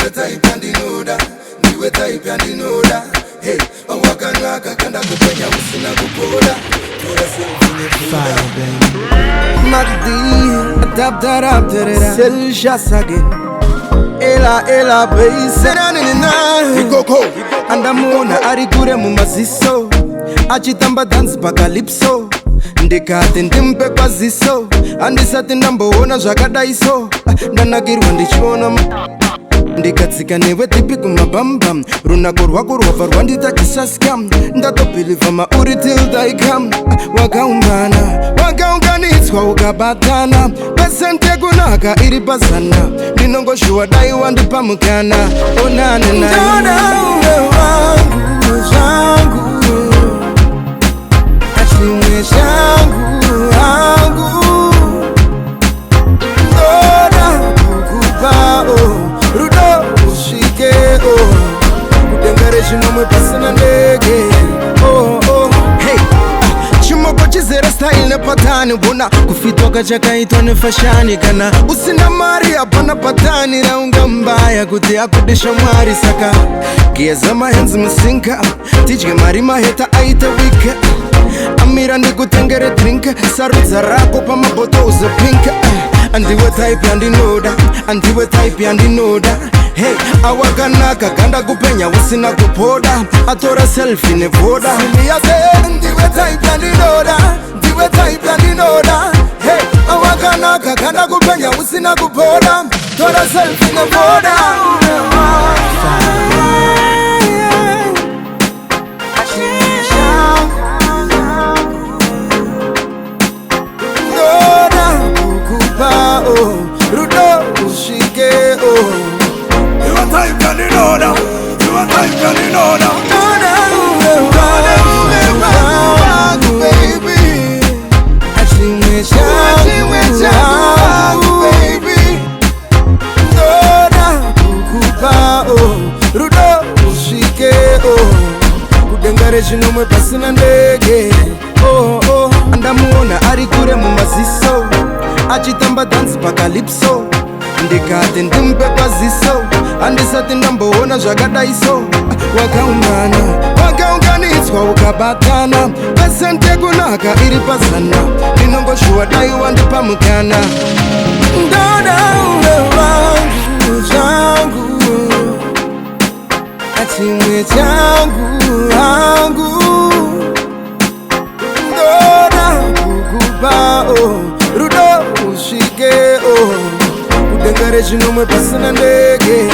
ndiwe type andinoda, ndiwe type andinoda. Hey, awakanaka kanda kupenya usina kupoda. Fire, baby. Magdi, tap that up, sell shots again. Ela, baby, senanina. Go. Andamona arikure mumaziso. Achitamba dance bakalypso. Ndikati ndimpe kwaziso. Andisati ndamboona zvakadaiso. Ndanakirwa ndichiona ndikatsika newe tipi kumabambam. Runako rwako rwabva rwandita chisaskam. Ndatobhilivha mauri till they come. Wakaunganidzwa ukabatana. Pesente kunaka iri pazana. Ndinongoshuwa dai wandipamukana. Onane nayo uwe wangu zvangu. Chimwe changu hangu. Ndoda kukupa rudo usvike kutengere chinomwe pasina ndege. Hey, chimoko chizere style nepatani. Bona kufitwa kachakaitwa nefashani. Kana usina mari hapana patani. Raunga mbaya kuti akudesha mwari. Saka geza mahenzi musinka. Tidye mari maheta aite wike. Amira ndikutengere drink. Sarudza rako pamaboto uzepinka. Andiwe type andinoda, andiwe type andinoda. Hey, awakanaka kanda kupenya usina kupoda. Atora selfie nevoda. Ndiwe type andinoda, ndiwe type andinoda. Hey, awakanaka kanda kupenya usina kupoda. Tora selfie nevoda. Rudo ushike you are type andinoda, you are type andinoda. Baby, achimwe changu baby. Ndoda kukupa rudo ushike kudengere chinomwe pasina ndege. Andamuona arikure mumaziso. Achitamba dance bakalypso. Ndikati ndimpe kwaziso. Andisati ndamboona zvakadaiso. Wakaunganidzwa ukabatana. Pesente kunaka iri pazana. Ndinongoshuwa dai wandipamukana. Ndoda uwe wangu zvangu. Chimwe changu hangu. Ndoda kukupa rudo ushike kutengere chinomwe pasina ndege.